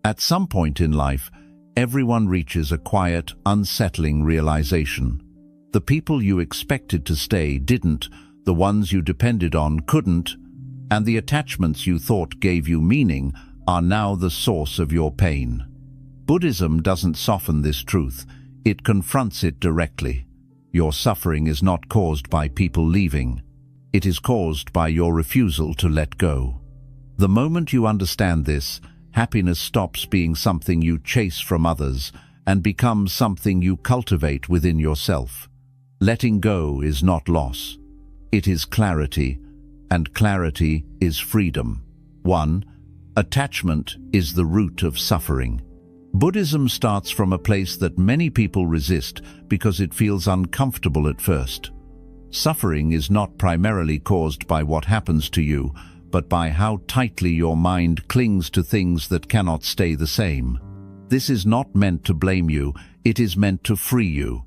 At some point in life, everyone reaches a quiet, unsettling realization. The people you expected to stay didn't, the ones you depended on couldn't, and the attachments you thought gave you meaning are now the source of your pain. Buddhism doesn't soften this truth, it confronts it directly. Your suffering is not caused by people leaving. It is caused by your refusal to let go. The moment you understand this, happiness stops being something you chase from others and becomes something you cultivate within yourself. Letting go is not loss. It is clarity, and clarity is freedom. 1. Attachment is the root of suffering. Buddhism starts from a place that many people resist because it feels uncomfortable at first. Suffering is not primarily caused by what happens to you, but by how tightly your mind clings to things that cannot stay the same. This is not meant to blame you, it is meant to free you.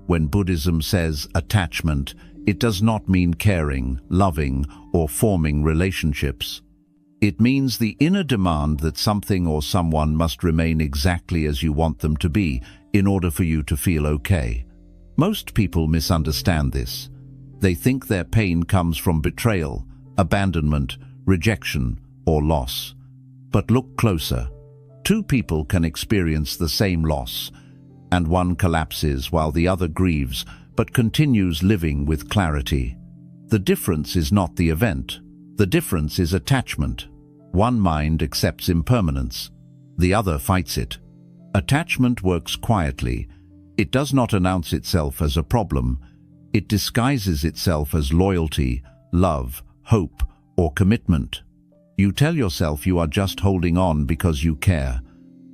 When Buddhism says attachment, it does not mean caring, loving, or forming relationships. It means the inner demand that something or someone must remain exactly as you want them to be in order for you to feel okay. Most people misunderstand this. They think their pain comes from betrayal, abandonment, rejection, or loss. But look closer. Two people can experience the same loss, and one collapses while the other grieves but continues living with clarity. The difference is not the event. The difference is attachment. One mind accepts impermanence. The other fights it. Attachment works quietly. It does not announce itself as a problem. It disguises itself as loyalty, love, hope, or commitment. You tell yourself you are just holding on because you care.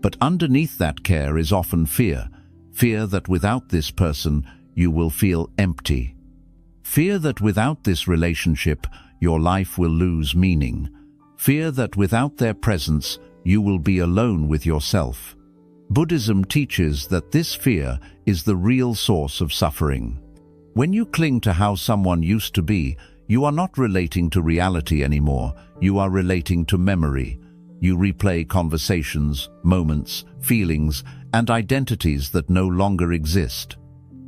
But underneath that care is often fear. Fear that without this person, you will feel empty. Fear that without this relationship, your life will lose meaning. Fear that without their presence, you will be alone with yourself. Buddhism teaches that this fear is the real source of suffering. When you cling to how someone used to be, you are not relating to reality anymore, you are relating to memory. You replay conversations, moments, feelings, and identities that no longer exist.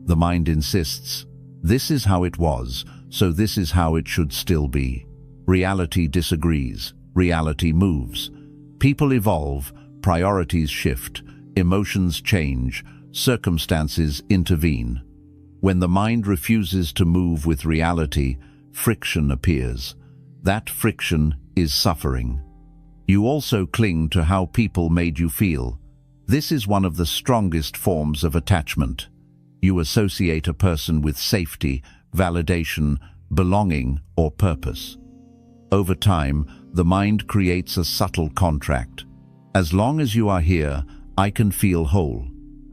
The mind insists, this is how it was, so this is how it should still be. Reality disagrees, reality moves. People evolve, priorities shift, emotions change, circumstances intervene. When the mind refuses to move with reality, friction appears. That friction is suffering. You also cling to how people made you feel. This is one of the strongest forms of attachment. You associate a person with safety, validation, belonging, or purpose. Over time, the mind creates a subtle contract. As long as you are here, I can feel whole.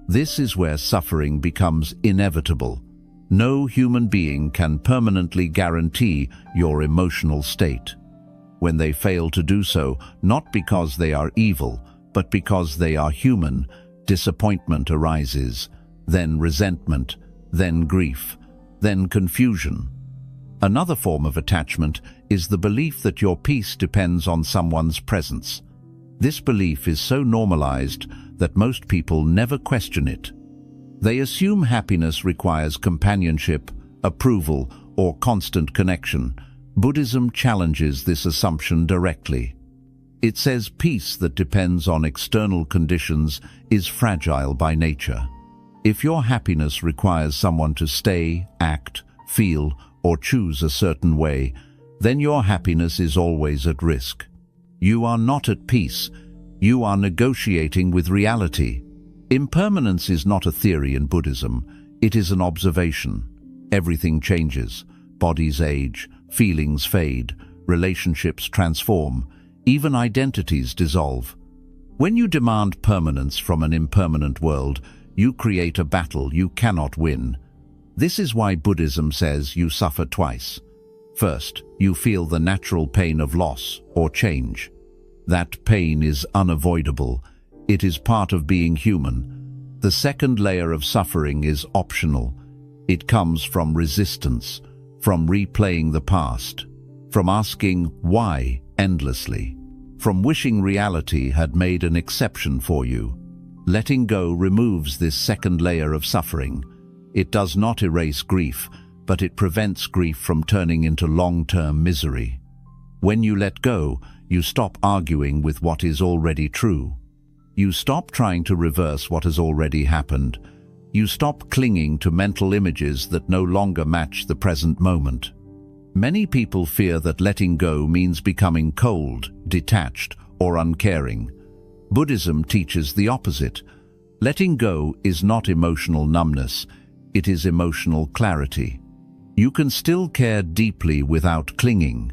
This is where suffering becomes inevitable. No human being can permanently guarantee your emotional state. When they fail to do so, not because they are evil, but because they are human, disappointment arises, then resentment, then grief, then confusion. Another form of attachment is the belief that your peace depends on someone's presence. This belief is so normalized that most people never question it. They assume happiness requires companionship, approval, or constant connection. Buddhism challenges this assumption directly. It says peace that depends on external conditions is fragile by nature. If your happiness requires someone to stay, act, feel, or choose a certain way, then your happiness is always at risk. You are not at peace. You are negotiating with reality. Impermanence is not a theory in Buddhism. It is an observation. Everything changes. Bodies age, feelings fade, relationships transform, even identities dissolve. When you demand permanence from an impermanent world, you create a battle you cannot win. This is why Buddhism says you suffer twice. First, you feel the natural pain of loss or change. That pain is unavoidable. It is part of being human. The second layer of suffering is optional. It comes from resistance, from replaying the past, from asking why endlessly. from wishing reality had made an exception for you. Letting go removes this second layer of suffering. It does not erase grief, but it prevents grief from turning into long-term misery. When you let go, you stop arguing with what is already true. You stop trying to reverse what has already happened. You stop clinging to mental images that no longer match the present moment. Many people fear that letting go means becoming cold, detached, or uncaring. Buddhism teaches the opposite. Letting go is not emotional numbness, it is emotional clarity. You can still care deeply without clinging.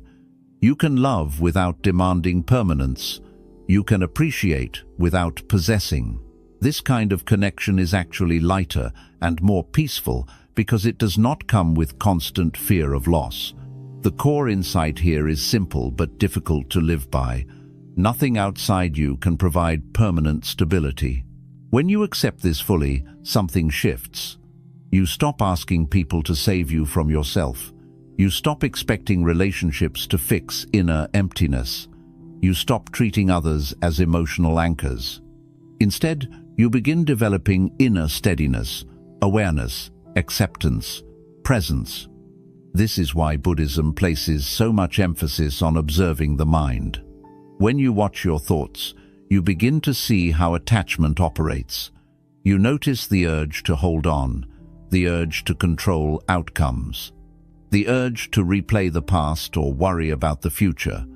You can love without demanding permanence. You can appreciate without possessing. This kind of connection is actually lighter and more peaceful because it does not come with constant fear of loss. The core insight here is simple but difficult to live by. Nothing outside you can provide permanent stability. When you accept this fully, something shifts. You stop asking people to save you from yourself. You stop expecting relationships to fix inner emptiness. You stop treating others as emotional anchors. Instead, you begin developing inner steadiness, awareness, acceptance, presence. This is why Buddhism places so much emphasis on observing the mind. When you watch your thoughts, you begin to see how attachment operates. You notice the urge to hold on, the urge to control outcomes, the urge to replay the past or worry about the future.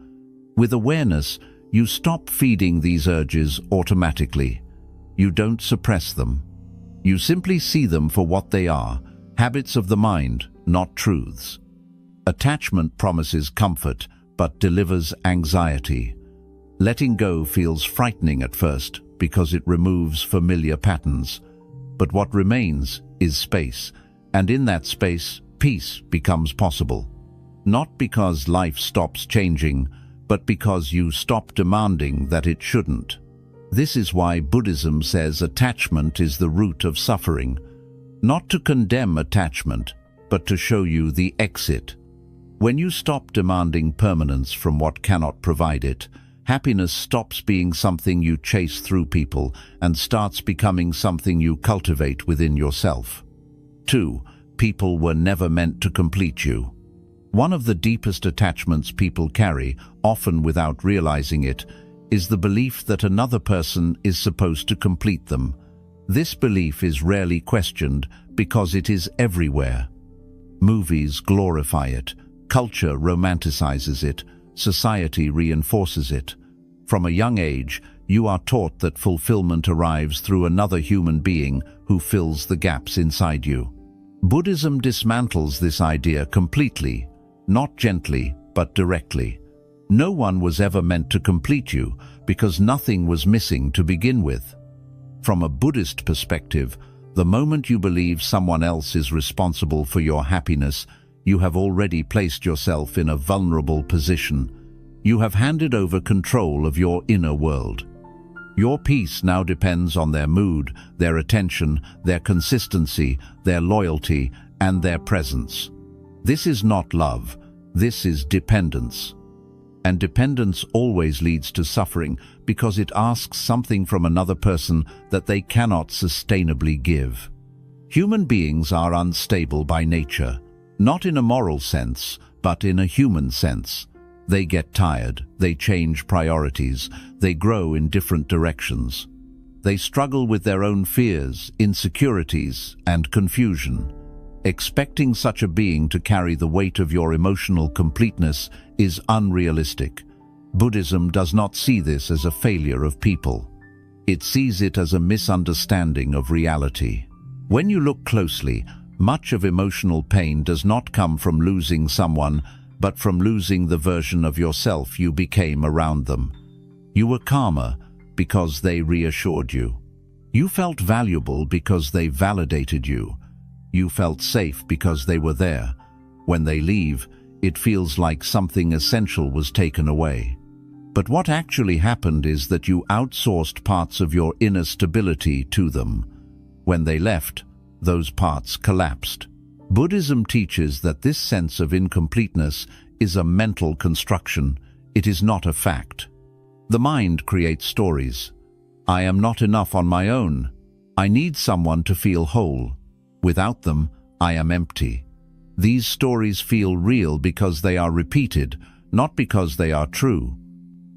With awareness, you stop feeding these urges automatically. You don't suppress them. You simply see them for what they are, habits of the mind, not truths. Attachment promises comfort, but delivers anxiety. Letting go feels frightening at first because it removes familiar patterns. But what remains is space, and in that space, peace becomes possible. Not because life stops changing, but because you stop demanding that it shouldn't. This is why Buddhism says attachment is the root of suffering. Not to condemn attachment, but to show you the exit. When you stop demanding permanence from what cannot provide it, happiness stops being something you chase through people and starts becoming something you cultivate within yourself. 2. People were never meant to complete you. One of the deepest attachments people carry, often without realizing it, is the belief that another person is supposed to complete them. This belief is rarely questioned because it is everywhere. Movies glorify it, culture romanticizes it, society reinforces it. From a young age, you are taught that fulfillment arrives through another human being who fills the gaps inside you. Buddhism dismantles this idea completely, not gently, but directly. No one was ever meant to complete you because nothing was missing to begin with. From a Buddhist perspective, the moment you believe someone else is responsible for your happiness, you have already placed yourself in a vulnerable position. You have handed over control of your inner world. Your peace now depends on their mood, their attention, their consistency, their loyalty, and their presence. This is not love, this is dependence. And dependence always leads to suffering because it asks something from another person that they cannot sustainably give. Human beings are unstable by nature, not in a moral sense, but in a human sense. They get tired, they change priorities, they grow in different directions. They struggle with their own fears, insecurities, and confusion. Expecting such a being to carry the weight of your emotional completeness is unrealistic. Buddhism does not see this as a failure of people. It sees it as a misunderstanding of reality. When you look closely, much of emotional pain does not come from losing someone, but from losing the version of yourself you became around them. You were calmer because they reassured you. You felt valuable because they validated you. You felt safe because they were there. When they leave, it feels like something essential was taken away. But what actually happened is that you outsourced parts of your inner stability to them. When they left, those parts collapsed. Buddhism teaches that this sense of incompleteness is a mental construction. It is not a fact. The mind creates stories. I am not enough on my own. I need someone to feel whole. Without them, I am empty. These stories feel real because they are repeated, not because they are true.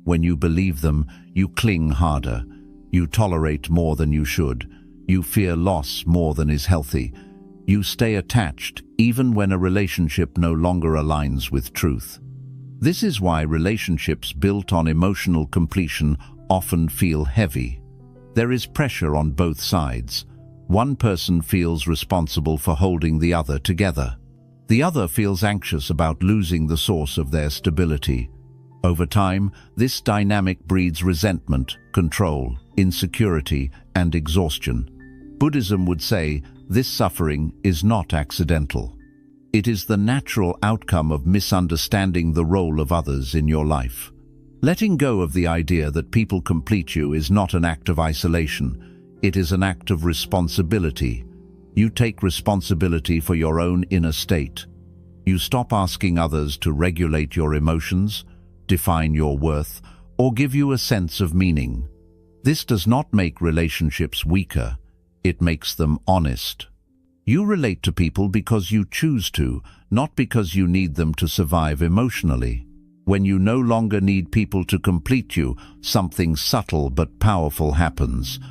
When you believe them, you cling harder. You tolerate more than you should. You fear loss more than is healthy. You stay attached even when a relationship no longer aligns with truth. This is why relationships built on emotional completion often feel heavy. There is pressure on both sides. One person feels responsible for holding the other together. The other feels anxious about losing the source of their stability. Over time, this dynamic breeds resentment, control, insecurity, and exhaustion. Buddhism would say this suffering is not accidental. It is the natural outcome of misunderstanding the role of others in your life. Letting go of the idea that people complete you is not an act of isolation. It is an act of responsibility. You take responsibility for your own inner state. You stop asking others to regulate your emotions, define your worth, or give you a sense of meaning. This does not make relationships weaker. It makes them honest. You relate to people because you choose to, not because you need them to survive emotionally. When you no longer need people to complete you, something subtle but powerful happens.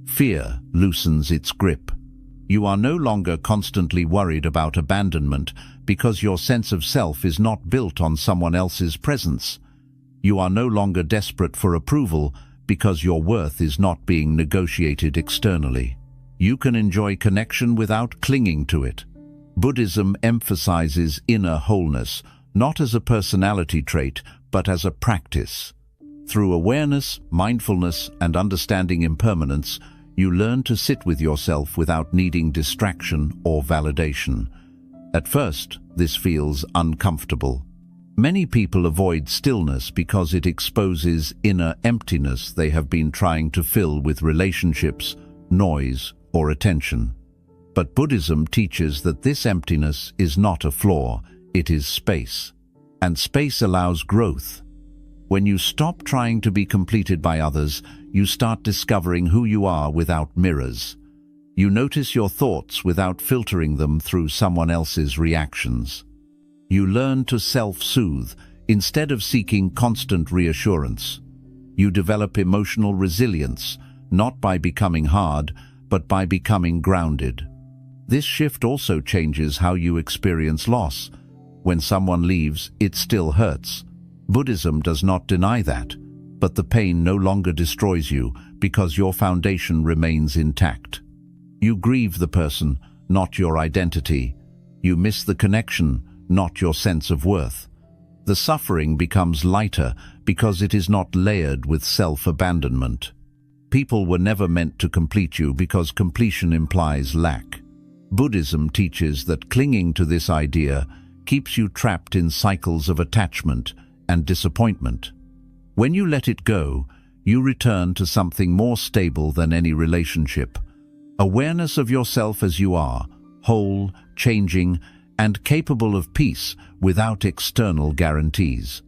Fear loosens its grip. You are no longer constantly worried about abandonment because your sense of self is not built on someone else's presence. You are no longer desperate for approval because your worth is not being negotiated externally. You can enjoy connection without clinging to it. Buddhism emphasizes inner wholeness, not as a personality trait, but as a practice. Through awareness, mindfulness, and understanding impermanence, you learn to sit with yourself without needing distraction or validation. At first, this feels uncomfortable. Many people avoid stillness because it exposes inner emptiness they have been trying to fill with relationships, noise, or attention. But Buddhism teaches that this emptiness is not a flaw, it is space. And space allows growth. When you stop trying to be completed by others, you start discovering who you are without mirrors. You notice your thoughts without filtering them through someone else's reactions. You learn to self-soothe instead of seeking constant reassurance. You develop emotional resilience, not by becoming hard, but by becoming grounded. This shift also changes how you experience loss. When someone leaves, it still hurts. Buddhism does not deny that, but the pain no longer destroys you because your foundation remains intact. You grieve the person, not your identity. You miss the connection, not your sense of worth. The suffering becomes lighter because it is not layered with self-abandonment. People were never meant to complete you because completion implies lack. Buddhism teaches that clinging to this idea keeps you trapped in cycles of attachment and disappointment. When you let it go, you return to something more stable than any relationship. Awareness of yourself as you are, whole, changing, and capable of peace without external guarantees.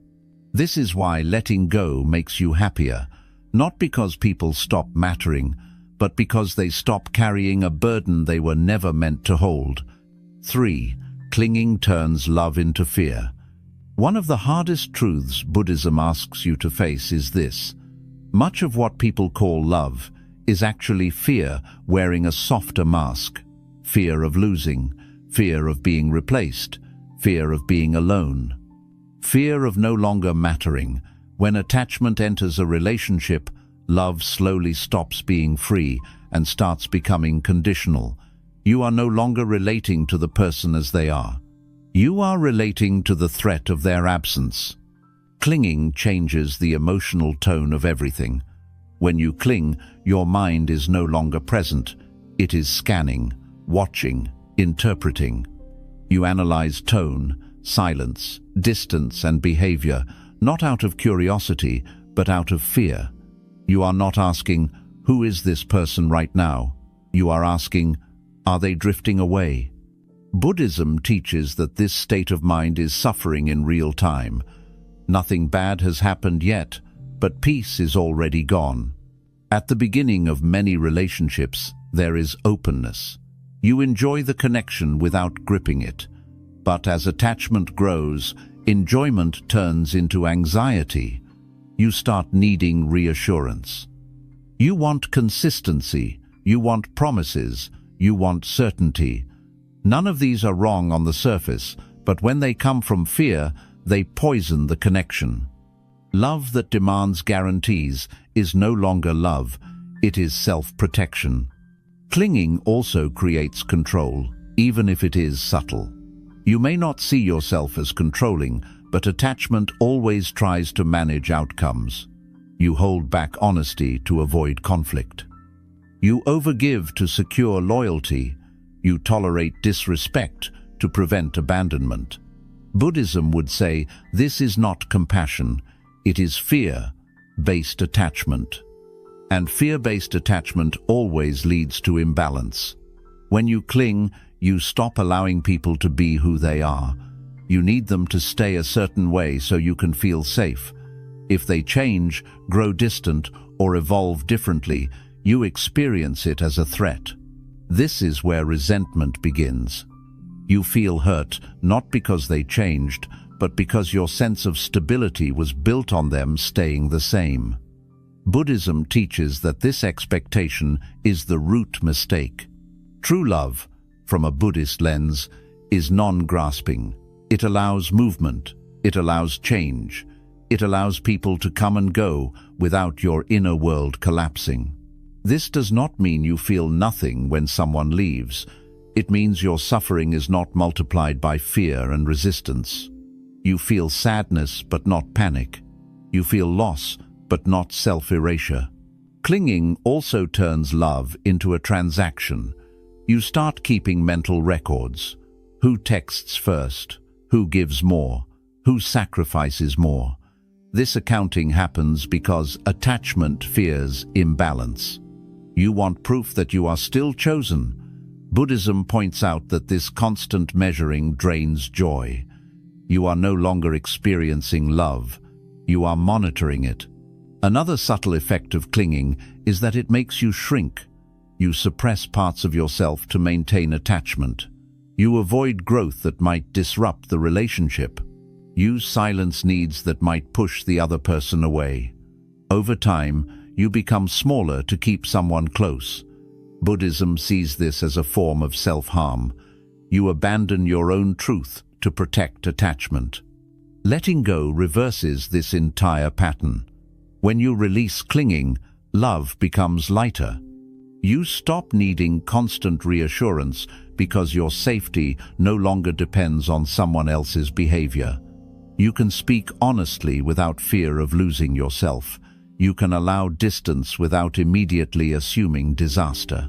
This is why letting go makes you happier, not because people stop mattering, but because they stop carrying a burden they were never meant to hold. 3. Clinging turns love into fear. One of the hardest truths Buddhism asks you to face is this: much of what people call love is actually fear wearing a softer mask. Fear of losing, fear of being replaced, fear of being alone, fear of no longer mattering. When attachment enters a relationship, love slowly stops being free and starts becoming conditional. You are no longer relating to the person as they are. You are relating to the threat of their absence. Clinging changes the emotional tone of everything. When you cling, your mind is no longer present. It is scanning, watching, interpreting. You analyze tone, silence, distance, and behavior, not out of curiosity, but out of fear. You are not asking, "Who is this person right now?" You are asking, "Are they drifting away?" Buddhism teaches that this state of mind is suffering in real time. Nothing bad has happened yet, but peace is already gone. At the beginning of many relationships, there is openness. You enjoy the connection without gripping it. But as attachment grows, enjoyment turns into anxiety. You start needing reassurance. You want consistency, you want promises, you want certainty. None of these are wrong on the surface, but when they come from fear, they poison the connection. Love that demands guarantees is no longer love, it is self-protection. Clinging also creates control, even if it is subtle. You may not see yourself as controlling, but attachment always tries to manage outcomes. You hold back honesty to avoid conflict. You overgive to secure loyalty. You tolerate disrespect to prevent abandonment. Buddhism would say this is not compassion, it is fear-based attachment. And fear-based attachment always leads to imbalance. When you cling, you stop allowing people to be who they are. You need them to stay a certain way so you can feel safe. If they change, grow distant, or evolve differently, you experience it as a threat. This is where resentment begins. You feel hurt not because they changed, but because your sense of stability was built on them staying the same. Buddhism teaches that this expectation is the root mistake. True love, from a Buddhist lens, is non-grasping. It allows movement, it allows change, it allows people to come and go without your inner world collapsing. This does not mean you feel nothing when someone leaves. It means your suffering is not multiplied by fear and resistance. You feel sadness but not panic. You feel loss but not self-erasure. Clinging also turns love into a transaction. You start keeping mental records. Who texts first? Who gives more? Who sacrifices more? This accounting happens because attachment fears imbalance. You want proof that you are still chosen. Buddhism points out that this constant measuring drains joy. You are no longer experiencing love. You are monitoring it. Another subtle effect of clinging is that it makes you shrink. You suppress parts of yourself to maintain attachment. You avoid growth that might disrupt the relationship. You silence needs that might push the other person away. Over time, you become smaller to keep someone close. Buddhism sees this as a form of self-harm. You abandon your own truth to protect attachment. Letting go reverses this entire pattern. When you release clinging, love becomes lighter. You stop needing constant reassurance because your safety no longer depends on someone else's behavior. You can speak honestly without fear of losing yourself. You can allow distance without immediately assuming disaster.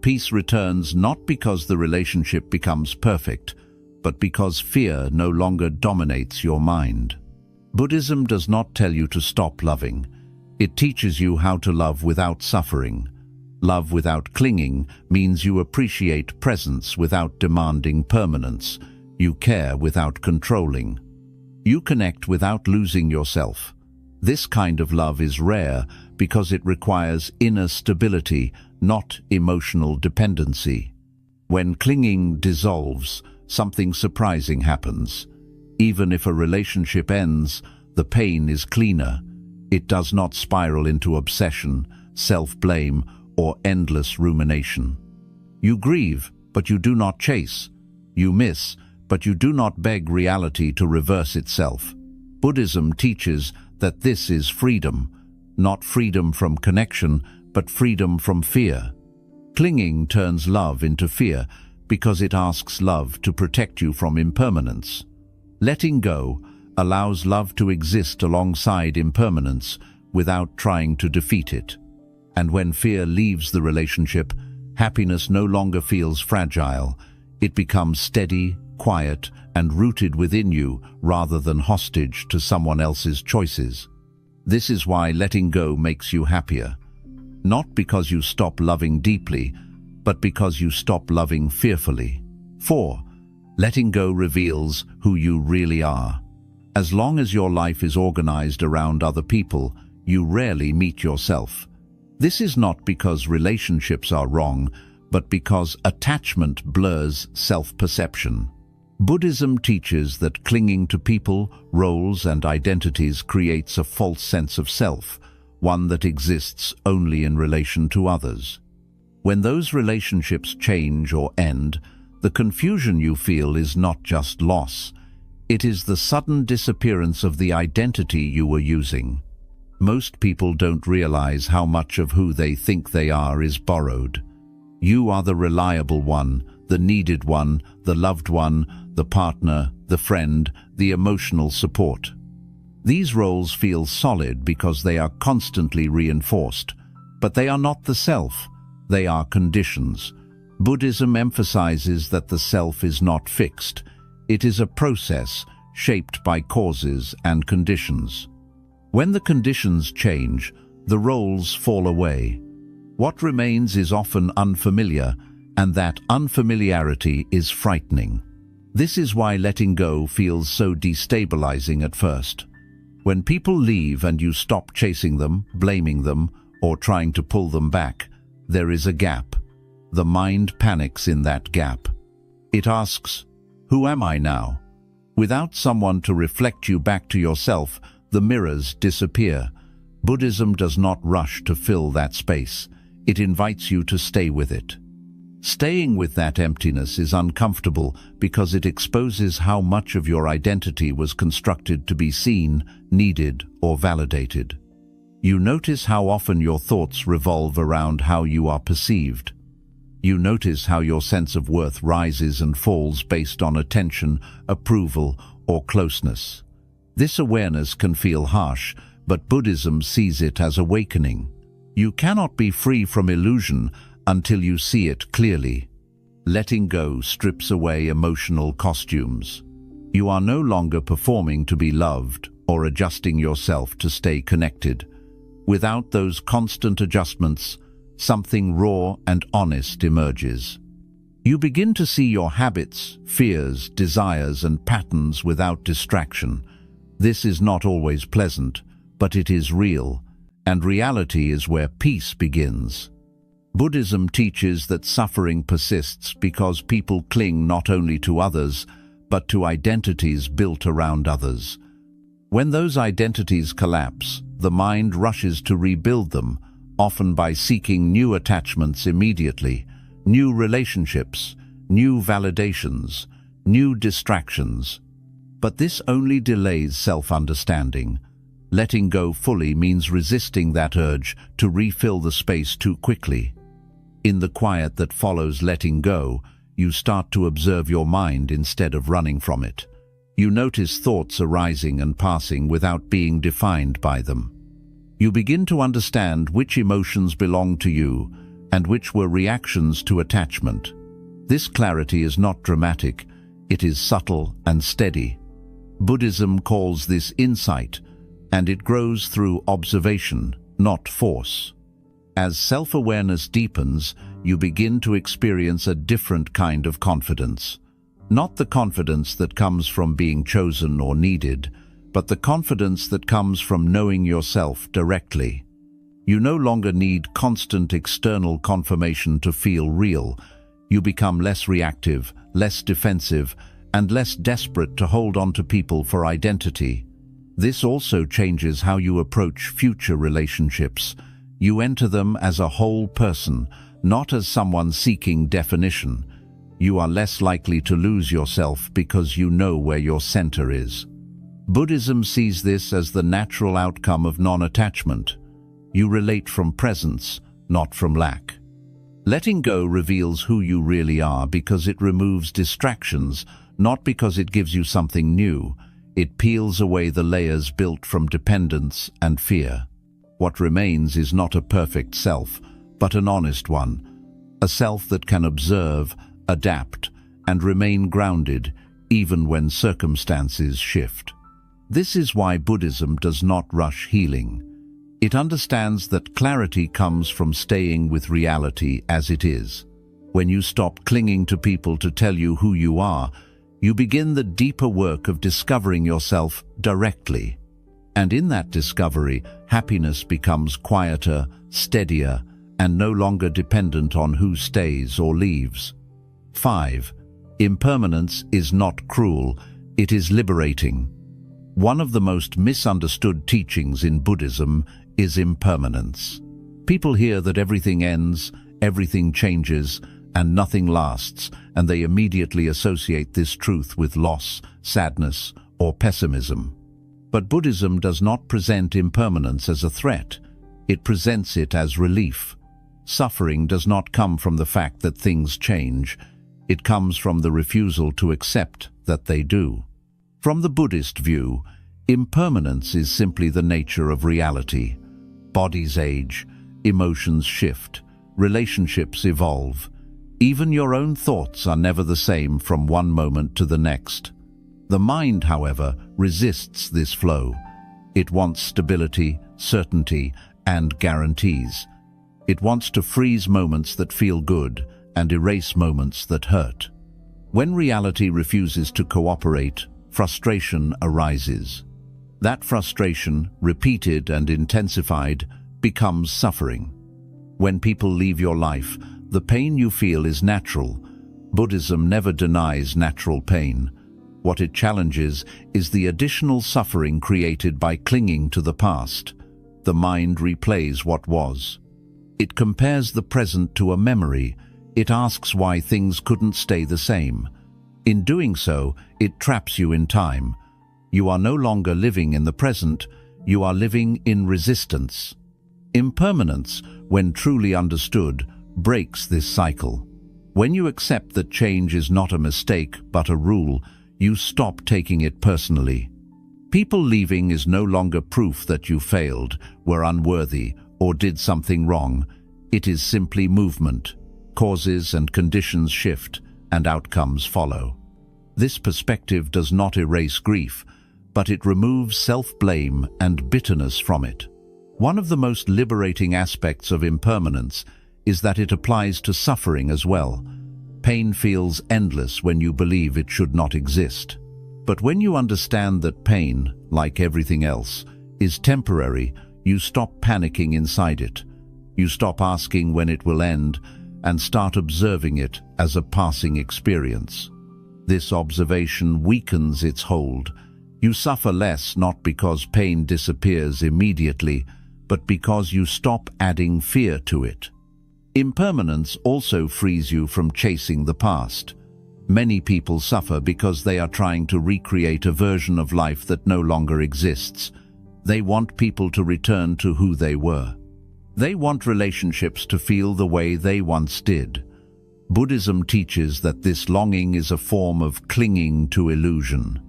Peace returns not because the relationship becomes perfect, but because fear no longer dominates your mind. Buddhism does not tell you to stop loving. It teaches you how to love without suffering. Love without clinging means you appreciate presence without demanding permanence. You care without controlling. You connect without losing yourself. This kind of love is rare because it requires inner stability, not emotional dependency. When clinging dissolves, something surprising happens. Even if a relationship ends, the pain is cleaner. It does not spiral into obsession, self-blame, or endless rumination. You grieve, but you do not chase. You miss, but you do not beg reality to reverse itself. Buddhism teaches that this is freedom, not freedom from connection, but freedom from fear. Clinging turns love into fear because it asks love to protect you from impermanence. Letting go allows love to exist alongside impermanence without trying to defeat it. And when fear leaves the relationship, happiness no longer feels fragile. It becomes steady, quiet, and rooted within you rather than hostage to someone else's choices. This is why letting go makes you happier. Not because you stop loving deeply, but because you stop loving fearfully. 4. Letting go reveals who you really are. As long as your life is organized around other people, you rarely meet yourself. This is not because relationships are wrong, but because attachment blurs self-perception. Buddhism teaches that clinging to people, roles, and identities creates a false sense of self, one that exists only in relation to others. When those relationships change or end, the confusion you feel is not just loss. It is the sudden disappearance of the identity you were using. Most people don't realize how much of who they think they are is borrowed. You are the reliable one, the needed one, the loved one, the partner, the friend, the emotional support. These roles feel solid because they are constantly reinforced, but they are not the self, they are conditions. Buddhism emphasizes that the self is not fixed. It is a process shaped by causes and conditions. When the conditions change, the roles fall away. What remains is often unfamiliar, and that unfamiliarity is frightening. This is why letting go feels so destabilizing at first. When people leave and you stop chasing them, blaming them, or trying to pull them back, there is a gap. The mind panics in that gap. It asks, "Who am I now?" Without someone to reflect you back to yourself, the mirrors disappear. Buddhism does not rush to fill that space. It invites you to stay with it. Staying with that emptiness is uncomfortable because it exposes how much of your identity was constructed to be seen, needed, or validated. You notice how often your thoughts revolve around how you are perceived. You notice how your sense of worth rises and falls based on attention, approval, or closeness. This awareness can feel harsh, but Buddhism sees it as awakening. You cannot be free from illusion until you see it clearly. Letting go strips away emotional costumes. You are no longer performing to be loved or adjusting yourself to stay connected. Without those constant adjustments, something raw and honest emerges. You begin to see your habits, fears, desires, and patterns without distraction. This is not always pleasant, but it is real, and reality is where peace begins. Buddhism teaches that suffering persists because people cling not only to others, but to identities built around others. When those identities collapse, the mind rushes to rebuild them, often by seeking new attachments immediately, new relationships, new validations, new distractions. But this only delays self-understanding. Letting go fully means resisting that urge to refill the space too quickly. In the quiet that follows letting go, you start to observe your mind instead of running from it. You notice thoughts arising and passing without being defined by them. You begin to understand which emotions belong to you and which were reactions to attachment. This clarity is not dramatic, it is subtle and steady. Buddhism calls this insight, and it grows through observation, not force. As self-awareness deepens, you begin to experience a different kind of confidence. Not the confidence that comes from being chosen or needed, but the confidence that comes from knowing yourself directly. You no longer need constant external confirmation to feel real. You become less reactive, less defensive, and less desperate to hold on to people for identity. This also changes how you approach future relationships. You enter them as a whole person, not as someone seeking definition. You are less likely to lose yourself because you know where your center is. Buddhism sees this as the natural outcome of non-attachment. You relate from presence, not from lack. Letting go reveals who you really are because it removes distractions, not because it gives you something new. It peels away the layers built from dependence and fear. What remains is not a perfect self, but an honest one. A self that can observe, adapt, and remain grounded even when circumstances shift. This is why Buddhism does not rush healing. It understands that clarity comes from staying with reality as it is. When you stop clinging to people to tell you who you are, you begin the deeper work of discovering yourself directly. And in that discovery, happiness becomes quieter, steadier, and no longer dependent on who stays or leaves. 5. Impermanence is not cruel, it is liberating. One of the most misunderstood teachings in Buddhism is impermanence. People hear that everything ends, everything changes, and nothing lasts, and they immediately associate this truth with loss, sadness, or pessimism. But Buddhism does not present impermanence as a threat. It presents it as relief. Suffering does not come from the fact that things change. It comes from the refusal to accept that they do. From the Buddhist view, impermanence is simply the nature of reality. Bodies age, emotions shift, relationships evolve. Even your own thoughts are never the same from one moment to the next. The mind, however, resists this flow. It wants stability, certainty, and guarantees. It wants to freeze moments that feel good and erase moments that hurt. When reality refuses to cooperate, frustration arises. That frustration, repeated and intensified, becomes suffering. When people leave your life, the pain you feel is natural. Buddhism never denies natural pain. What it challenges is the additional suffering created by clinging to the past. The mind replays what was. It compares the present to a memory. It asks why things couldn't stay the same. In doing so, it traps you in time. You are no longer living in the present, you are living in resistance. Impermanence, when truly understood, breaks this cycle. When you accept that change is not a mistake but a rule, you stop taking it personally. People leaving is no longer proof that you failed, were unworthy, or did something wrong. It is simply movement. Causes and conditions shift, and outcomes follow. This perspective does not erase grief, but it removes self-blame and bitterness from it. One of the most liberating aspects of impermanence is that it applies to suffering as well. Pain feels endless when you believe it should not exist. But when you understand that pain, like everything else, is temporary, you stop panicking inside it. You stop asking when it will end and start observing it as a passing experience. This observation weakens its hold. You suffer less not because pain disappears immediately, but because you stop adding fear to it. Impermanence also frees you from chasing the past. Many people suffer because they are trying to recreate a version of life that no longer exists. They want people to return to who they were. They want relationships to feel the way they once did. Buddhism teaches that this longing is a form of clinging to illusion.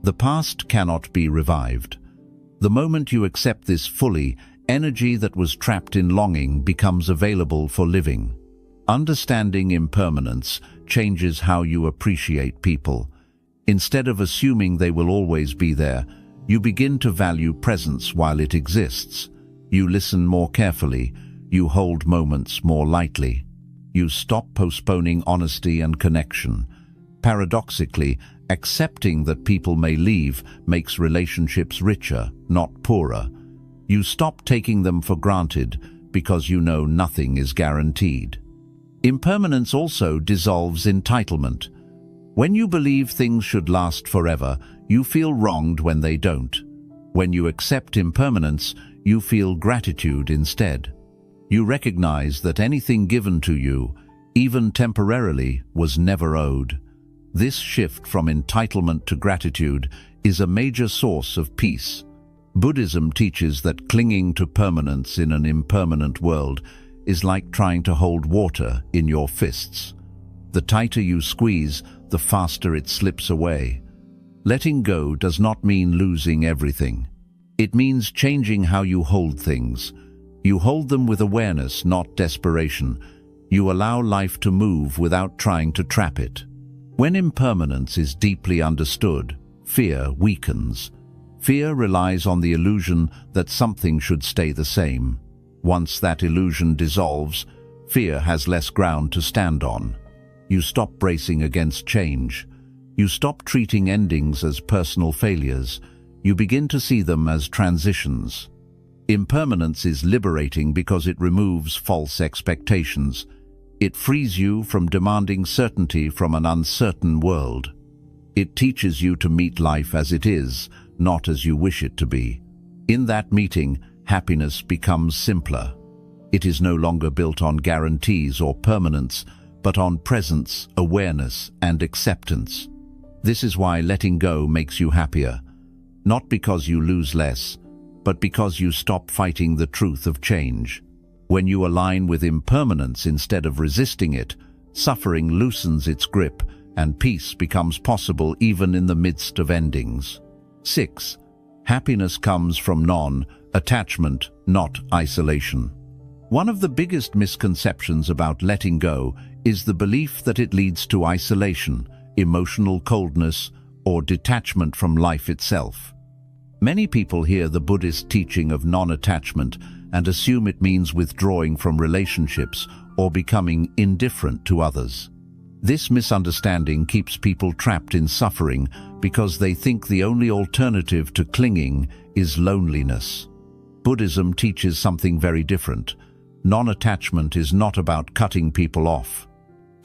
The past cannot be revived. The moment you accept this fully, energy that was trapped in longing becomes available for living. Understanding impermanence changes how you appreciate people. Instead of assuming they will always be there, you begin to value presence while it exists. You listen more carefully. You hold moments more lightly. You stop postponing honesty and connection. Paradoxically, accepting that people may leave makes relationships richer, not poorer. You stop taking them for granted because you know nothing is guaranteed. Impermanence also dissolves entitlement. When you believe things should last forever, you feel wronged when they don't. When you accept impermanence, you feel gratitude instead. You recognize that anything given to you, even temporarily, was never owed. This shift from entitlement to gratitude is a major source of peace. Buddhism teaches that clinging to permanence in an impermanent world is like trying to hold water in your fists. The tighter you squeeze, the faster it slips away. Letting go does not mean losing everything. It means changing how you hold things. You hold them with awareness, not desperation. You allow life to move without trying to trap it. When impermanence is deeply understood, fear weakens. Fear relies on the illusion that something should stay the same. Once that illusion dissolves, fear has less ground to stand on. You stop bracing against change. You stop treating endings as personal failures. You begin to see them as transitions. Impermanence is liberating because it removes false expectations. It frees you from demanding certainty from an uncertain world. It teaches you to meet life as it is, not as you wish it to be. In that meeting, happiness becomes simpler. It is no longer built on guarantees or permanence, but on presence, awareness, and acceptance. This is why letting go makes you happier. Not because you lose less, but because you stop fighting the truth of change. When you align with impermanence instead of resisting it, suffering loosens its grip and peace becomes possible even in the midst of endings. 6. Happiness comes from non-attachment, not isolation. One of the biggest misconceptions about letting go is the belief that it leads to isolation, emotional coldness, or detachment from life itself. Many people hear the Buddhist teaching of non-attachment and assume it means withdrawing from relationships or becoming indifferent to others. This misunderstanding keeps people trapped in suffering because they think the only alternative to clinging is loneliness. Buddhism teaches something very different. Non-attachment is not about cutting people off.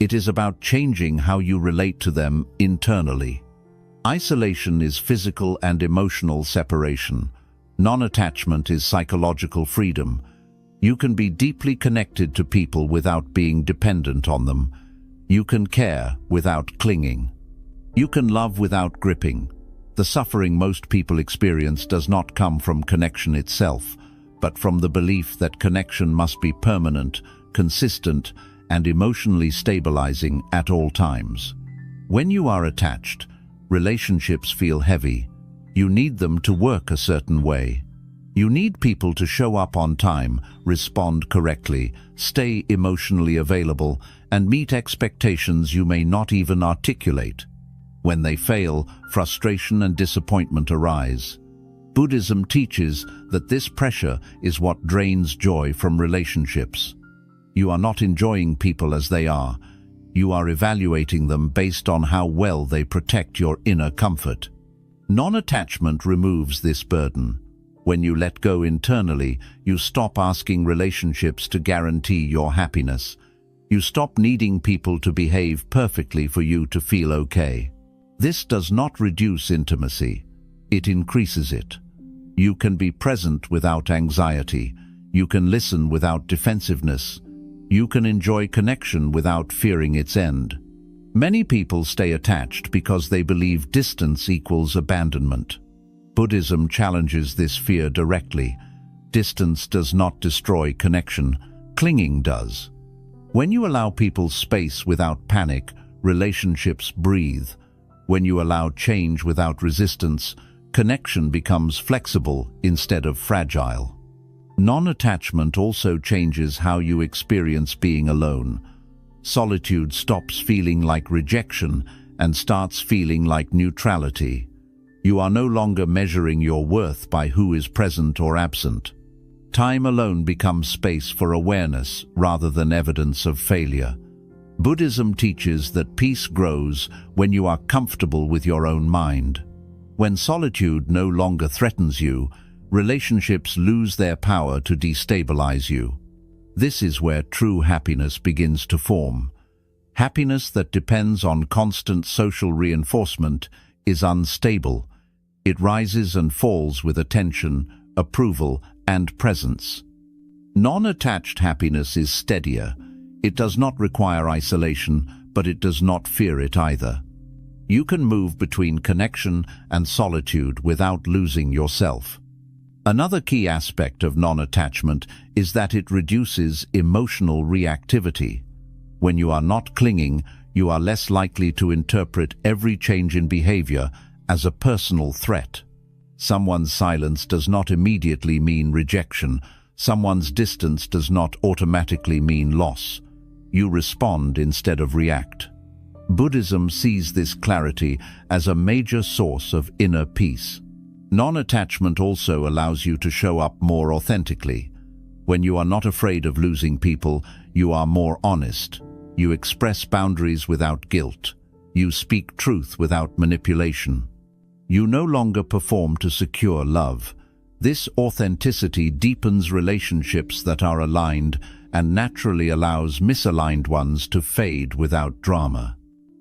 It is about changing how you relate to them internally. Isolation is physical and emotional separation. Non-attachment is psychological freedom. You can be deeply connected to people without being dependent on them. You can care without clinging. You can love without gripping. The suffering most people experience does not come from connection itself, but from the belief that connection must be permanent, consistent, and emotionally stabilizing at all times. When you are attached, relationships feel heavy. You need them to work a certain way. You need people to show up on time, respond correctly, stay emotionally available, and meet expectations you may not even articulate. When they fail, frustration and disappointment arise. Buddhism teaches that this pressure is what drains joy from relationships. You are not enjoying people as they are. You are evaluating them based on how well they protect your inner comfort. Non-attachment removes this burden. When you let go internally, you stop asking relationships to guarantee your happiness. You stop needing people to behave perfectly for you to feel okay. This does not reduce intimacy. It increases it. You can be present without anxiety. You can listen without defensiveness. You can enjoy connection without fearing its end. Many people stay attached because they believe distance equals abandonment. Buddhism challenges this fear directly. Distance does not destroy connection. Clinging does. When you allow people space without panic, relationships breathe. When you allow change without resistance, connection becomes flexible instead of fragile. Non-attachment also changes how you experience being alone. Solitude stops feeling like rejection and starts feeling like neutrality. You are no longer measuring your worth by who is present or absent. Time alone becomes space for awareness rather than evidence of failure. Buddhism teaches that peace grows when you are comfortable with your own mind. When solitude no longer threatens you, relationships lose their power to destabilize you. This is where true happiness begins to form. Happiness that depends on constant social reinforcement is unstable. It rises and falls with attention, approval, and presence. Non-attached happiness is steadier. It does not require isolation, but it does not fear it either. You can move between connection and solitude without losing yourself. Another key aspect of non-attachment is that it reduces emotional reactivity. When you are not clinging, you are less likely to interpret every change in behavior as a personal threat. Someone's silence does not immediately mean rejection. Someone's distance does not automatically mean loss. You respond instead of react. Buddhism sees this clarity as a major source of inner peace. Non-attachment also allows you to show up more authentically. When you are not afraid of losing people, you are more honest. You express boundaries without guilt. You speak truth without manipulation. You no longer perform to secure love. This authenticity deepens relationships that are aligned and naturally allows misaligned ones to fade without drama.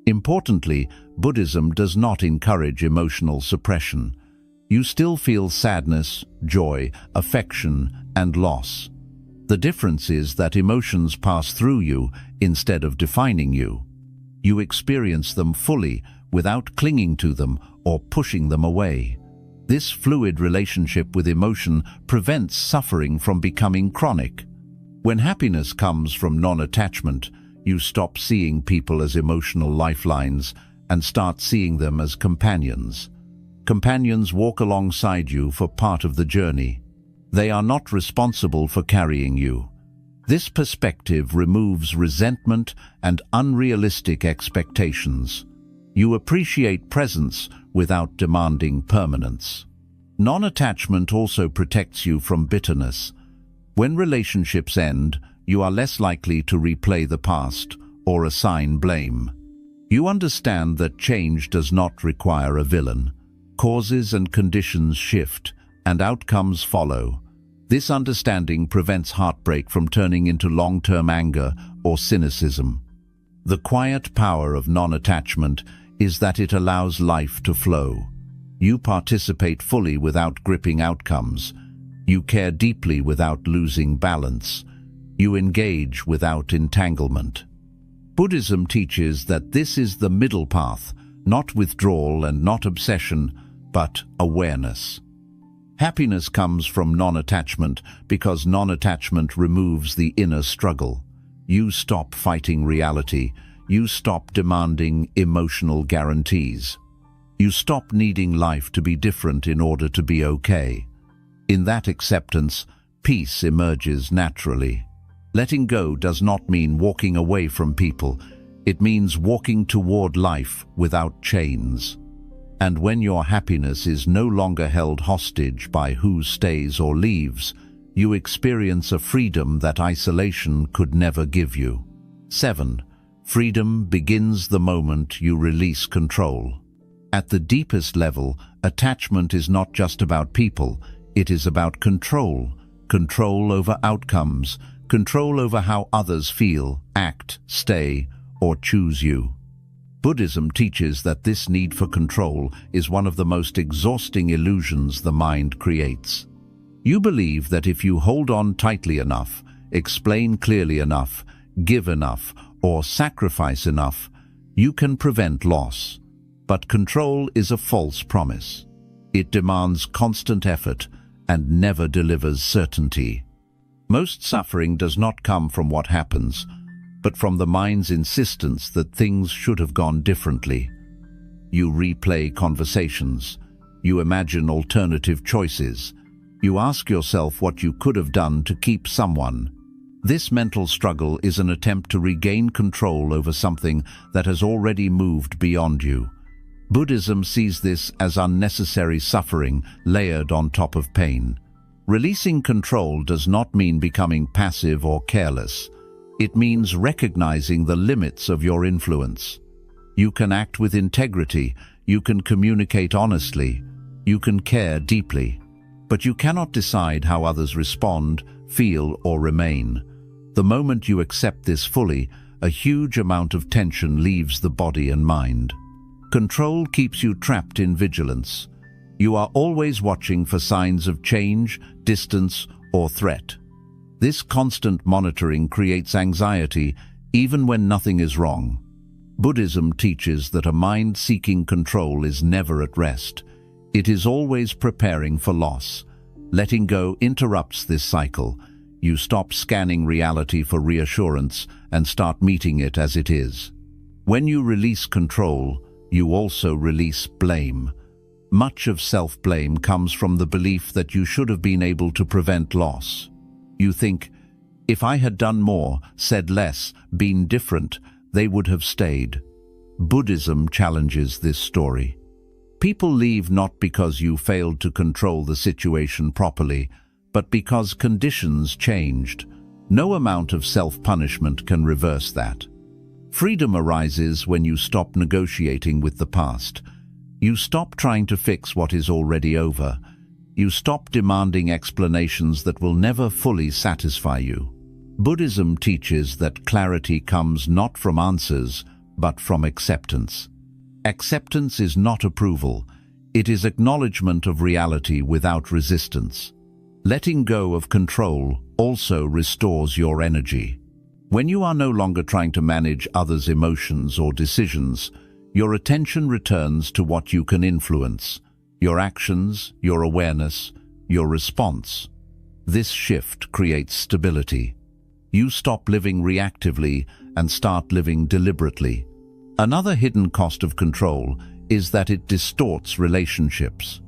Importantly, Buddhism does not encourage emotional suppression. You still feel sadness, joy, affection, and loss. The difference is that emotions pass through you instead of defining you. You experience them fully without clinging to them or pushing them away. This fluid relationship with emotion prevents suffering from becoming chronic. When happiness comes from non-attachment, you stop seeing people as emotional lifelines and start seeing them as companions. Companions walk alongside you for part of the journey. They are not responsible for carrying you. This perspective removes resentment and unrealistic expectations. You appreciate presence without demanding permanence. Non-attachment also protects you from bitterness. When relationships end, you are less likely to replay the past or assign blame. You understand that change does not require a villain. Causes and conditions shift, and outcomes follow. This understanding prevents heartbreak from turning into long-term anger or cynicism. The quiet power of non-attachment is that it allows life to flow. You participate fully without gripping outcomes. You care deeply without losing balance. You engage without entanglement. Buddhism teaches that this is the middle path, not withdrawal and not obsession, but awareness. Happiness comes from non-attachment because non-attachment removes the inner struggle. You stop fighting reality. You stop demanding emotional guarantees. You stop needing life to be different in order to be okay. In that acceptance, peace emerges naturally. Letting go does not mean walking away from people. It means walking toward life without chains. And when your happiness is no longer held hostage by who stays or leaves, you experience a freedom that isolation could never give you. 7. Freedom begins the moment you release control. At the deepest level, attachment is not just about people, it is about control. Control over outcomes, control over how others feel, act, stay, or choose you. Buddhism teaches that this need for control is one of the most exhausting illusions the mind creates. You believe that if you hold on tightly enough, explain clearly enough, give enough, or sacrifice enough, you can prevent loss. But control is a false promise. It demands constant effort and never delivers certainty. Most suffering does not come from what happens, but from the mind's insistence that things should have gone differently. You replay conversations. You imagine alternative choices. You ask yourself what you could have done to keep someone. This mental struggle is an attempt to regain control over something that has already moved beyond you. Buddhism sees this as unnecessary suffering layered on top of pain. Releasing control does not mean becoming passive or careless. It means recognizing the limits of your influence. You can act with integrity, you can communicate honestly, you can care deeply, but you cannot decide how others respond, feel, or remain. The moment you accept this fully, a huge amount of tension leaves the body and mind. Control keeps you trapped in vigilance. You are always watching for signs of change, distance, or threat. This constant monitoring creates anxiety even when nothing is wrong. Buddhism teaches that a mind seeking control is never at rest. It is always preparing for loss. Letting go interrupts this cycle. You stop scanning reality for reassurance and start meeting it as it is. When you release control, you also release blame. Much of self-blame comes from the belief that you should have been able to prevent loss. You think, if I had done more, said less, been different, they would have stayed. Buddhism challenges this story. People leave not because you failed to control the situation properly, but because conditions changed. No amount of self-punishment can reverse that. Freedom arises when you stop negotiating with the past. You stop trying to fix what is already over. You stop demanding explanations that will never fully satisfy you. Buddhism teaches that clarity comes not from answers, but from acceptance. Acceptance is not approval. It is acknowledgement of reality without resistance. Letting go of control also restores your energy. When you are no longer trying to manage others' emotions or decisions, your attention returns to what you can influence: your actions, your awareness, your response. This shift creates stability. You stop living reactively and start living deliberately. Another hidden cost of control is that it distorts relationships.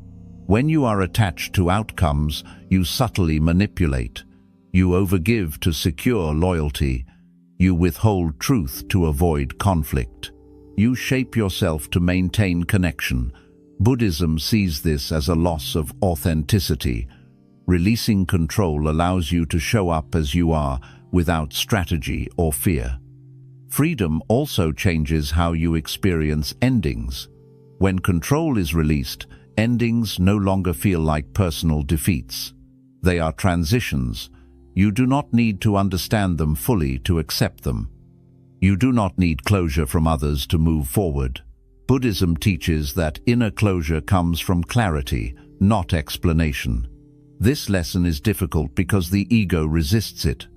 When you are attached to outcomes, you subtly manipulate. You overgive to secure loyalty. You withhold truth to avoid conflict. You shape yourself to maintain connection. Buddhism sees this as a loss of authenticity. Releasing control allows you to show up as you are, without strategy or fear. Freedom also changes how you experience endings. When control is released, endings no longer feel like personal defeats. They are transitions. You do not need to understand them fully to accept them. You do not need closure from others to move forward. Buddhism teaches that inner closure comes from clarity, not explanation. This lesson is difficult because the ego resists it.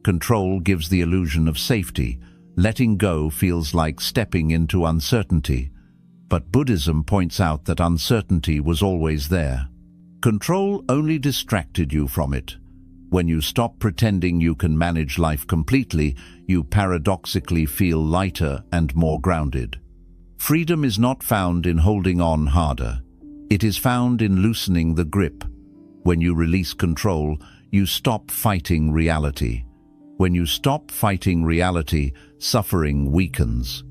Control gives the illusion of safety. Letting go feels like stepping into uncertainty. But Buddhism points out that uncertainty was always there. Control only distracted you from it. When you stop pretending you can manage life completely, you paradoxically feel lighter and more grounded. Freedom is not found in holding on harder. It is found in loosening the grip. When you release control, you stop fighting reality. When you stop fighting reality, suffering weakens.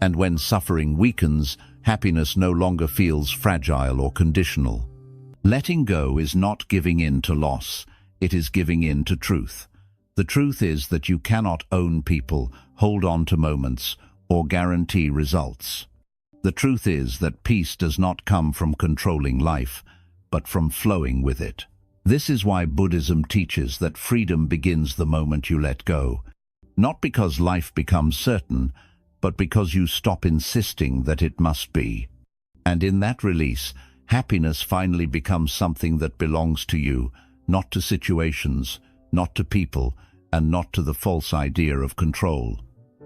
And when suffering weakens, happiness no longer feels fragile or conditional. Letting go is not giving in to loss. It is giving in to truth. The truth is that you cannot own people, hold on to moments, or guarantee results. The truth is that peace does not come from controlling life, but from flowing with it. This is why Buddhism teaches that freedom begins the moment you let go. Not because life becomes certain, but because you stop insisting that it must be. And in that release, happiness finally becomes something that belongs to you, not to situations, not to people, and not to the false idea of control.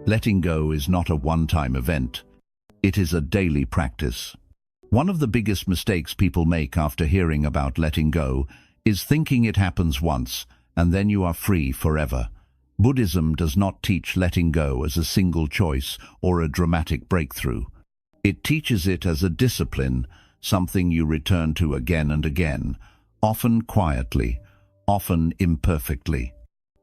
Letting go is not a one-time event. It is a daily practice. One of the biggest mistakes people make after hearing about letting go is thinking it happens once, and then you are free forever. Buddhism does not teach letting go as a single choice or a dramatic breakthrough. It teaches it as a discipline, something you return to again and again, often quietly, often imperfectly.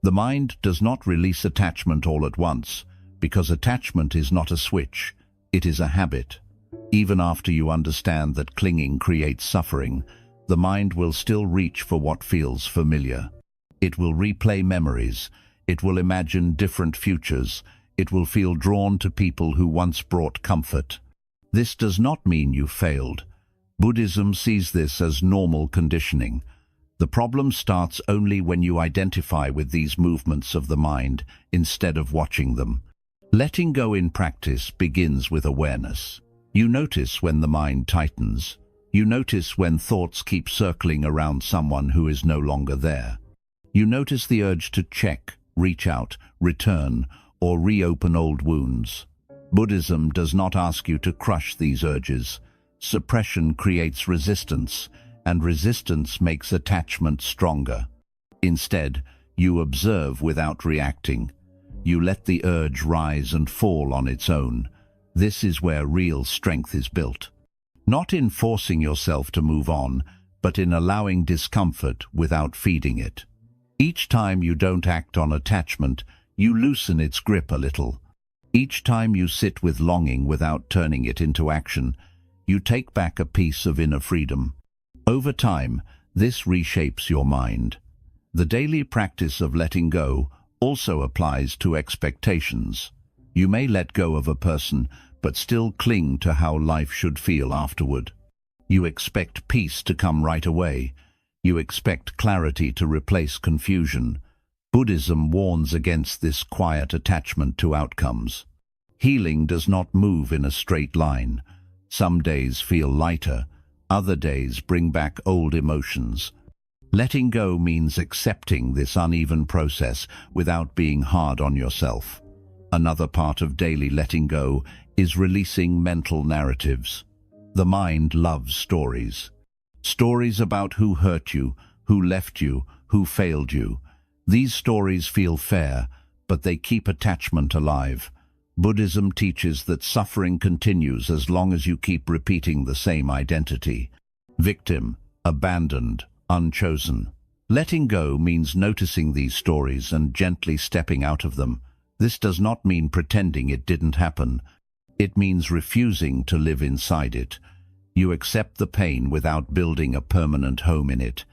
The mind does not release attachment all at once, because attachment is not a switch, it is a habit. Even after you understand that clinging creates suffering, the mind will still reach for what feels familiar. It will replay memories, it will imagine different futures, it will feel drawn to people who once brought comfort. This does not mean you failed. Buddhism sees this as normal conditioning. The problem starts only when you identify with these movements of the mind instead of watching them. Letting go in practice begins with awareness. You notice when the mind tightens. You notice when thoughts keep circling around someone who is no longer there. You notice the urge to check, reach out, return, or reopen old wounds. Buddhism does not ask you to crush these urges. Suppression creates resistance, and resistance makes attachment stronger. Instead, you observe without reacting. You let the urge rise and fall on its own. This is where real strength is built. Not in forcing yourself to move on, but in allowing discomfort without feeding it. Each time you don't act on attachment, you loosen its grip a little. Each time you sit with longing without turning it into action, you take back a piece of inner freedom. Over time, this reshapes your mind. The daily practice of letting go also applies to expectations. You may let go of a person, but still cling to how life should feel afterward. You expect peace to come right away. You expect clarity to replace confusion. Buddhism warns against this quiet attachment to outcomes. Healing does not move in a straight line. Some days feel lighter, other days bring back old emotions. Letting go means accepting this uneven process without being hard on yourself. Another part of daily letting go is releasing mental narratives. The mind loves stories. Stories about who hurt you, who left you, who failed you. These stories feel fair, but they keep attachment alive. Buddhism teaches that suffering continues as long as you keep repeating the same identity. Victim, abandoned, unchosen. Letting go means noticing these stories and gently stepping out of them. This does not mean pretending it didn't happen. It means refusing to live inside it. You accept the pain without building a permanent home in it.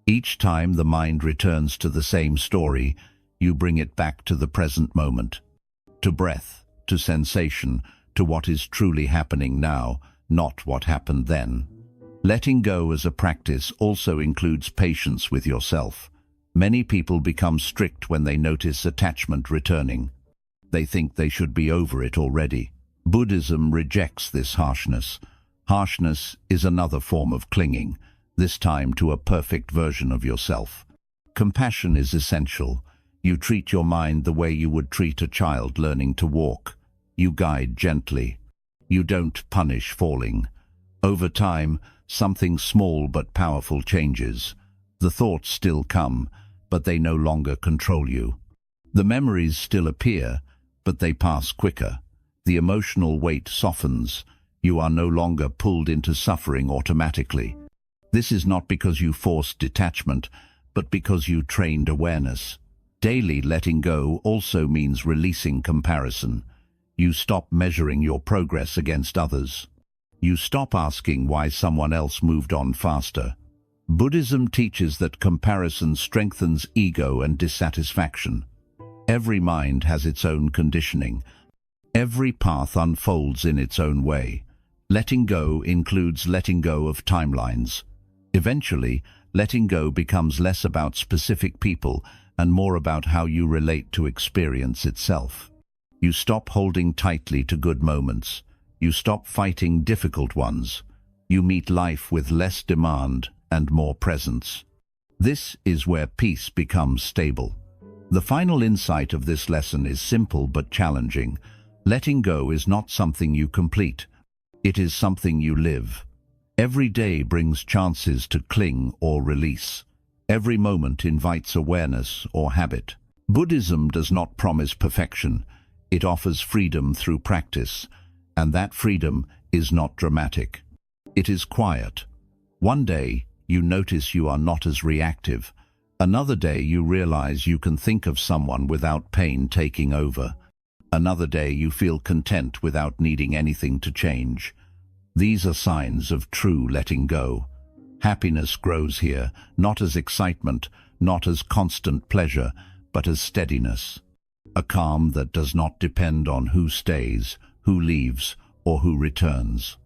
Each time the mind returns to the same story, you bring it back to the present moment. To breath, to sensation, to what is truly happening now, not what happened then. Letting go as a practice also includes patience with yourself. Many people become strict when they notice attachment returning. They think they should be over it already. Buddhism rejects this harshness. Harshness is another form of clinging, this time to a perfect version of yourself. Compassion is essential. You treat your mind the way you would treat a child learning to walk. You guide gently. You don't punish falling. Over time, something small but powerful changes. The thoughts still come, but they no longer control you. The memories still appear, but they pass quicker. The emotional weight softens. You are no longer pulled into suffering automatically. This is not because you forced detachment, but because you trained awareness. Daily letting go also means releasing comparison. You stop measuring your progress against others. You stop asking why someone else moved on faster. Buddhism teaches that comparison strengthens ego and dissatisfaction. Every mind has its own conditioning. Every path unfolds in its own way. Letting go includes letting go of timelines. Eventually, letting go becomes less about specific people and more about how you relate to experience itself. You stop holding tightly to good moments. You stop fighting difficult ones. You meet life with less demand and more presence. This is where peace becomes stable. The final insight of this lesson is simple but challenging. Letting go is not something you complete. It is something you live. Every day brings chances to cling or release. Every moment invites awareness or habit. Buddhism does not promise perfection. It offers freedom through practice, and that freedom is not dramatic. It is quiet. One day, you notice you are not as reactive. Another day, you realize you can think of someone without pain taking over. Another day, you feel content without needing anything to change. These are signs of true letting go. Happiness grows here, not as excitement, not as constant pleasure, but as steadiness. A calm that does not depend on who stays, who leaves, or who returns.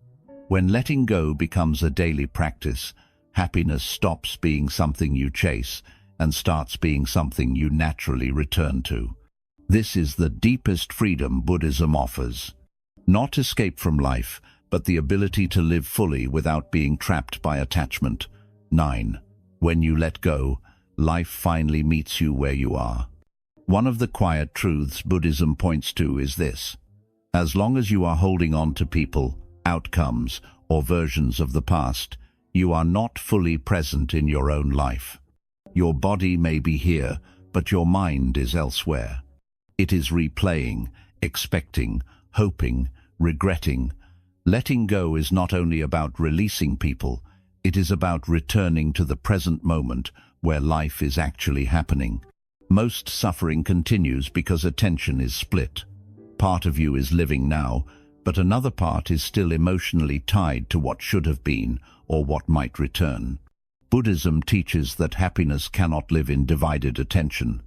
When letting go becomes a daily practice, happiness stops being something you chase and starts being something you naturally return to. This is the deepest freedom Buddhism offers. Not escape from life, but the ability to live fully without being trapped by attachment. 9. When you let go, life finally meets you where you are. One of the quiet truths Buddhism points to is this: as long as you are holding on to people, outcomes, or versions of the past, you are not fully present in your own life. Your body may be here, but your mind is elsewhere. It is replaying, expecting, hoping, regretting. Letting go is not only about releasing people, it is about returning to the present moment where life is actually happening. Most suffering continues because attention is split. Part of you is living now, but another part is still emotionally tied to what should have been or what might return. Buddhism teaches that happiness cannot live in divided attention.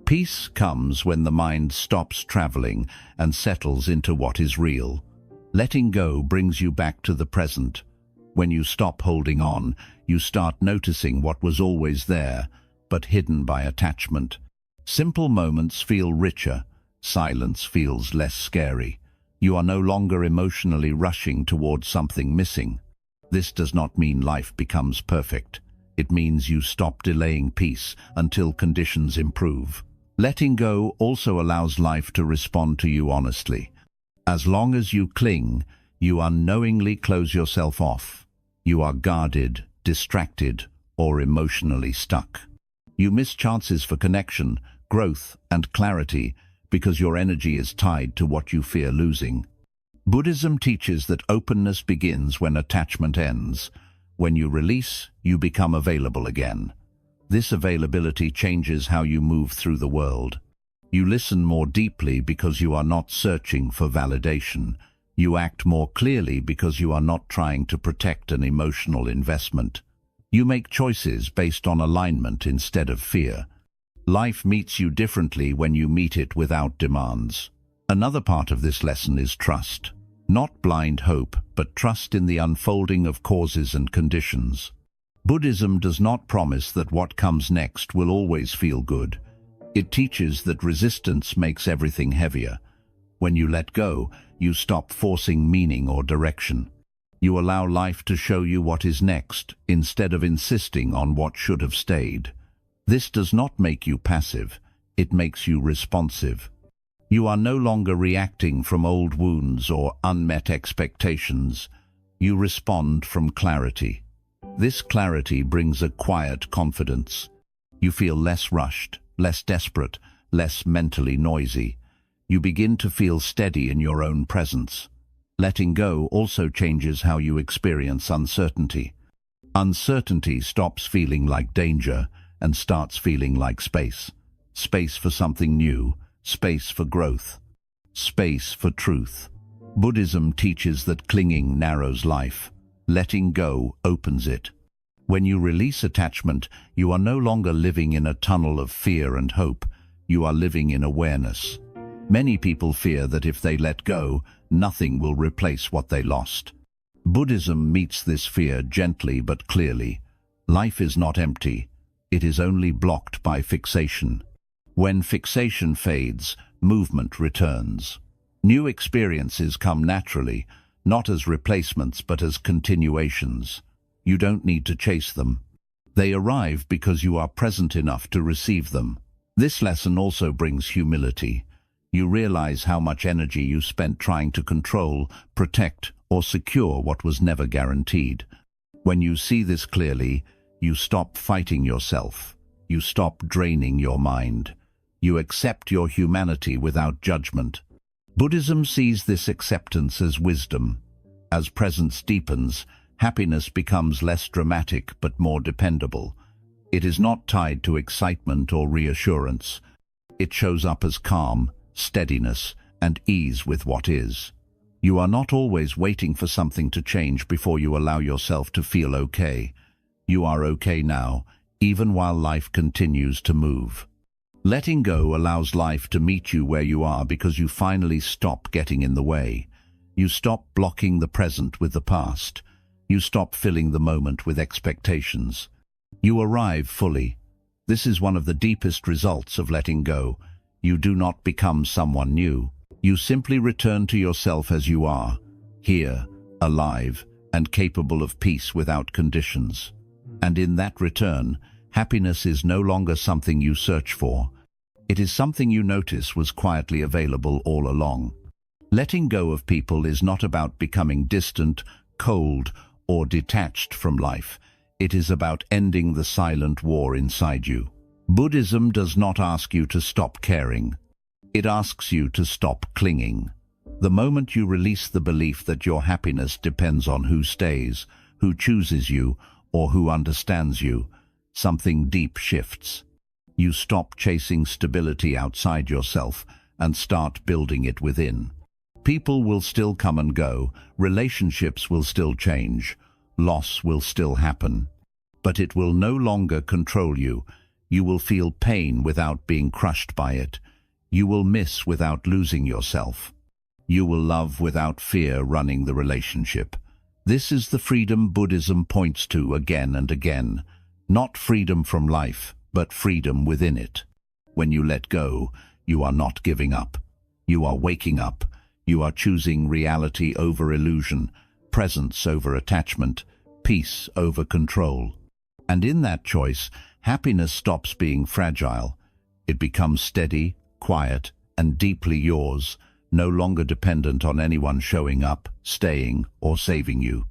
Peace comes when the mind stops traveling and settles into what is real. Letting go brings you back to the present. When you stop holding on, you start noticing what was always there, but hidden by attachment. Simple moments feel richer. Silence feels less scary. You are no longer emotionally rushing towards something missing. This does not mean life becomes perfect. It means you stop delaying peace until conditions improve. Letting go also allows life to respond to you honestly. As long as you cling, you unknowingly close yourself off. You are guarded, distracted, or emotionally stuck. You miss chances for connection, growth, and clarity because your energy is tied to what you fear losing. Buddhism teaches that openness begins when attachment ends. When you release, you become available again. This availability changes how you move through the world. You listen more deeply because you are not searching for validation. You act more clearly because you are not trying to protect an emotional investment. You make choices based on alignment instead of fear. Life meets you differently when you meet it without demands. Another part of this lesson is trust. Not blind hope, but trust in the unfolding of causes and conditions. Buddhism does not promise that what comes next will always feel good. It teaches that resistance makes everything heavier. When you let go, you stop forcing meaning or direction. You allow life to show you what is next, instead of insisting on what should have stayed. This does not make you passive, it makes you responsive. You are no longer reacting from old wounds or unmet expectations. You respond from clarity. This clarity brings a quiet confidence. You feel less rushed, less desperate, less mentally noisy. You begin to feel steady in your own presence. Letting go also changes how you experience uncertainty. Uncertainty stops feeling like danger and starts feeling like space. Space for something new, space for growth, space for truth. Buddhism teaches that clinging narrows life. Letting go opens it. When you release attachment, you are no longer living in a tunnel of fear and hope. You are living in awareness. Many people fear that if they let go, nothing will replace what they lost. Buddhism meets this fear gently but clearly. Life is not empty. It is only blocked by fixation. When fixation fades, movement returns. New experiences come naturally, not as replacements but as continuations. You don't need to chase them. They arrive because you are present enough to receive them. This lesson also brings humility. You realize how much energy you spent trying to control, protect, or secure what was never guaranteed. When you see this clearly, you stop fighting yourself. You stop draining your mind. You accept your humanity without judgment. Buddhism sees this acceptance as wisdom. As presence deepens, happiness becomes less dramatic but more dependable. It is not tied to excitement or reassurance. It shows up as calm, steadiness, and ease with what is. You are not always waiting for something to change before you allow yourself to feel okay. You are okay now, even while life continues to move. Letting go allows life to meet you where you are because you finally stop getting in the way. You stop blocking the present with the past. You stop filling the moment with expectations. You arrive fully. This is one of the deepest results of letting go. You do not become someone new. You simply return to yourself as you are, here, alive, and capable of peace without conditions. And in that return, happiness is no longer something you search for. It is something you notice was quietly available all along. Letting go of people is not about becoming distant, cold, or detached from life. It is about ending the silent war inside you. Buddhism does not ask you to stop caring. It asks you to stop clinging. The moment you release the belief that your happiness depends on who stays, who chooses you, or who understands you, something deep shifts. You stop chasing stability outside yourself and start building it within. People will still come and go, relationships will still change, loss will still happen, but it will no longer control you. You will feel pain without being crushed by it. You will miss without losing yourself. You will love without fear running the relationship. This is the freedom Buddhism points to again and again. Not freedom from life, but freedom within it. When you let go, you are not giving up. You are waking up. You are choosing reality over illusion, presence over attachment, peace over control. And in that choice, happiness stops being fragile. It becomes steady, quiet, and deeply yours, no longer dependent on anyone showing up, staying, or saving you.